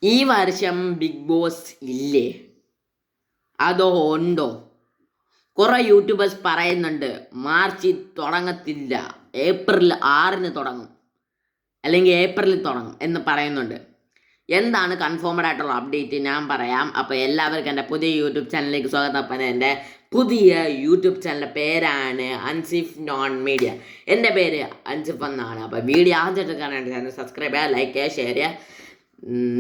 ഈ വർഷം big boss ഇല്ലേ? അതോ ഉണ്ടോ? കുറേ യൂട്യൂബേഴ്സ് പറയുന്നുണ്ട് മാർച്ചിൽ തുടങ്ങത്തില്ല, ഏപ്രിൽ 6-ന് തുടങ്ങും, അല്ലെങ്കിൽ ഏപ്രിലിൽ തുടങ്ങും എന്ന് പറയുന്നുണ്ട്. എന്താണ് കൺഫേംഡ് ആയിട്ടുള്ള അപ്ഡേറ്റ് ഞാൻ പറയാം. അപ്പോൾ എല്ലാവർക്കും എൻ്റെ പുതിയ യൂട്യൂബ് ചാനലിലേക്ക് സ്വാഗതം. അപ്പം എൻ്റെ പുതിയ യൂട്യൂബ് ചാനലിൻ്റെ പേരാണ് അൻസിഫ് നോൺ മീഡിയ. എൻ്റെ പേര് അൻസിഫ് എന്നാണ്. അപ്പോൾ വീഡിയോ ആദ്യമായിട്ട് കാണാനായിട്ട് ചാനൽ സബ്സ്ക്രൈബ് ചെയ്യുക, ലൈക്ക് ചെയ്യുക, ഷെയർ ചെയ്യുക.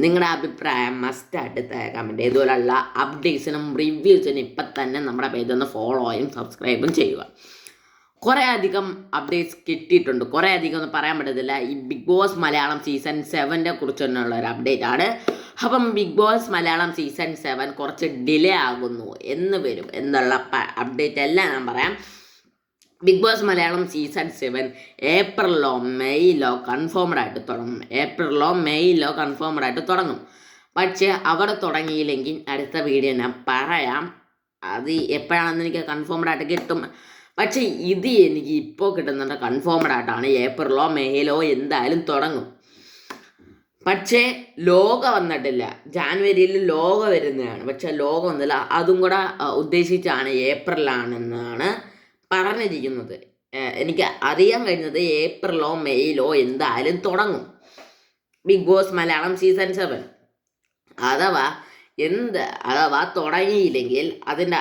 നിങ്ങളുടെ അഭിപ്രായം മസ്റ്റായിട്ട് കമൻറ്റ്. ഇതുപോലുള്ള അപ്ഡേറ്റ്സിനും റിവ്യൂസിനും ഇപ്പം തന്നെ നമ്മുടെ പേജ് ഒന്ന് ഫോളോയും സബ്സ്ക്രൈബും ചെയ്യുക. കുറേ അധികം അപ്ഡേറ്റ്സ് കിട്ടിയിട്ടുണ്ട്. കുറേ അധികം ഒന്നും പറയാൻ പറ്റത്തില്ല. ഈ ബിഗ് ബോസ് മലയാളം സീസൺ 7 കുറിച്ചുള്ള ഒരു അപ്ഡേറ്റ് ആണ്. അപ്പം ബിഗ് ബോസ് മലയാളം സീസൺ 7 കുറച്ച് ഡിലേ ആകുന്നു എന്ന് വരും എന്നുള്ള അപ്ഡേറ്റ് എല്ലാം ഞാൻ പറയാം. ബിഗ് ബോസ് മലയാളം സീസൺ 7 ഏപ്രിലോ മെയ്യിലോ കൺഫേംഡ് ആയിട്ട് തുടങ്ങും. പക്ഷേ അവിടെ തുടങ്ങിയില്ലെങ്കിൽ അടുത്ത വീഡിയോ ഞാൻ പറയാം. അത് എപ്പോഴാണെന്ന് എനിക്ക് കൺഫേംഡ് ആയിട്ട് കിട്ടും. പക്ഷേ ഇത് എനിക്ക് ഇപ്പോൾ കിട്ടുന്നുണ്ട് കൺഫേംഡ് ആയിട്ടാണ്. ഏപ്രിലോ മെയ്യിലോ എന്തായാലും തുടങ്ങും. പക്ഷേ ലോഗ വന്നിട്ടില്ല. ജാനുവരിയിൽ ലോഗ വരുന്നതാണ്. പക്ഷേ ലോഗ വന്നില്ല. അതും കൂടെ ഉദ്ദേശിച്ചാണ് ഏപ്രിലാണെന്നാണ് പറഞ്ഞിരിക്കുന്നത്. എനിക്ക് അറിയാൻ കഴിഞ്ഞത് ഏപ്രിലോ മെയ്യിലോ എന്തായാലും തുടങ്ങും ബിഗ് ബോസ് മലയാളം സീസൺ 7. അഥവാ തുടങ്ങിയില്ലെങ്കിൽ അതിൻ്റെ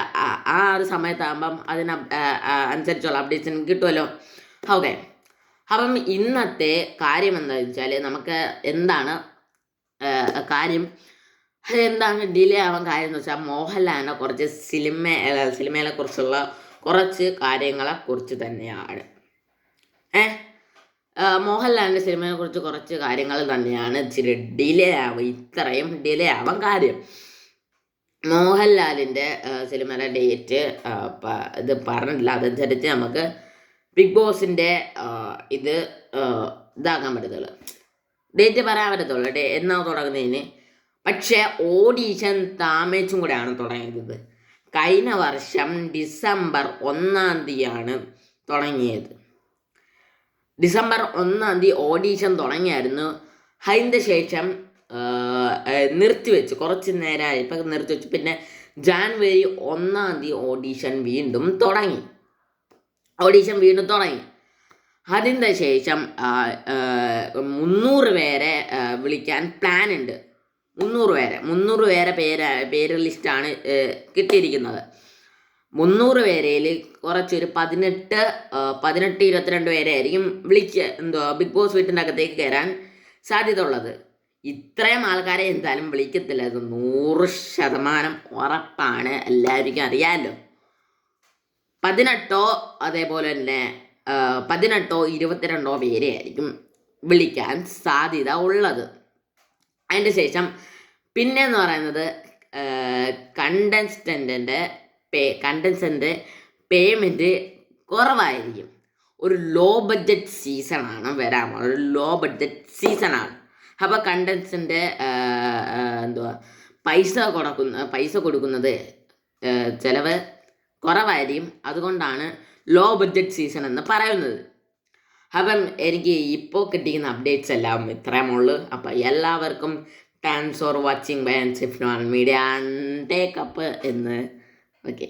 ആ ഒരു സമയത്താകുമ്പം അതിന് അനുസരിച്ചുള്ള അപ്ഡേറ്റ്സ് കിട്ടുമല്ലോ. ഓക്കെ, അപ്പം ഇന്നത്തെ കാര്യം എന്താണെന്ന് വെച്ചാൽ നമുക്ക് എന്താണ് ഡിലേ ആവാൻ കാര്യം എന്ന് വെച്ചാൽ മോഹൻലാലിനെ കുറച്ച് സിനിമയെ കുറിച്ചുള്ള കുറച്ച് കാര്യങ്ങളെക്കുറിച്ച് തന്നെയാണ്. മോഹൻലാലിൻ്റെ സിനിമയെ കുറിച്ച് കുറച്ച് കാര്യങ്ങൾ തന്നെയാണ് ഇത്രയും ഡിലേ ആവാൻ കാര്യം. മോഹൻലാലിൻ്റെ സിനിമയുടെ ഡേറ്റ് ഇത് പറഞ്ഞിട്ടില്ല. അതനുസരിച്ച് നമുക്ക് ബിഗ് ബോസിൻ്റെ ഇതാക്കാൻ പറ്റത്തുള്ളൂ, ഡേറ്റ് പറയാൻ പറ്റത്തുള്ളൂ എന്നാ തുടങ്ങുന്നതിന്. പക്ഷേ ഓഡീഷൻ താമേച്ചും കൂടെയാണ് തുടങ്ങിയത്. കഴിഞ്ഞ വർഷം ഡിസംബർ 1-ാം തീയതിയാണ് തുടങ്ങിയത്. ഡിസംബർ 1-ാം തീയതി ഓഡീഷൻ തുടങ്ങിയായിരുന്നു. അതിൻ്റെ ശേഷം നിർത്തിവെച്ചു, കുറച്ച് നേരമായി ഇപ്പം നിർത്തിവെച്ചു. പിന്നെ ജാനുവരി 1-ാം തീയതി ഓഡീഷൻ വീണ്ടും തുടങ്ങി. അതിൻ്റെ ശേഷം 300 പേരെ വിളിക്കാൻ പ്ലാൻ ഉണ്ട്. 300 പേര് ലിസ്റ്റാണ് കിട്ടിയിരിക്കുന്നത്. 300 പേരിൽ കുറച്ചൊരു 18-22 പേരെ ആയിരിക്കും ബിഗ് ബോസ് വീട്ടിൻ്റെ അകത്തേക്ക് കയറാൻ സാധ്യത ഉള്ളത്. ഇത്രയും ആൾക്കാരെ എന്തായാലും വിളിക്കത്തില്ല, ഇത് 100% ഉറപ്പാണ്. എല്ലാവർക്കും അറിയാമല്ലോ. 18 അതേപോലെ തന്നെ 22 പേരെ ആയിരിക്കും വിളിക്കാൻ സാധ്യത ഉള്ളത്. അതിൻ്റെ ശേഷം പിന്നെയെന്ന് പറയുന്നത് കണ്ടൻസ്റ്റൻ്റ് പേയ്മെൻറ്റ് കുറവായിരിക്കും. ഒരു ലോ ബഡ്ജറ്റ് സീസണാണ് വരാൻ പോകുന്നത്. അപ്പോൾ കണ്ടൻസ്റ്റൻ്റ് പൈസ കൊടുക്കുന്നത് ചിലവ് കുറവായിരിക്കും. അതുകൊണ്ടാണ് ലോ ബഡ്ജറ്റ് സീസൺ എന്ന് പറയുന്നത്. അപ്പം എനിക്ക് ഇപ്പോൾ കിട്ടിയിരിക്കുന്ന അപ്ഡേറ്റ്സ് എല്ലാം ഇത്രയുമുള്ളൂ. അപ്പം എല്ലാവർക്കും thanks for watching bye Ansif non media. Take up എന്ന് ഓക്കെ,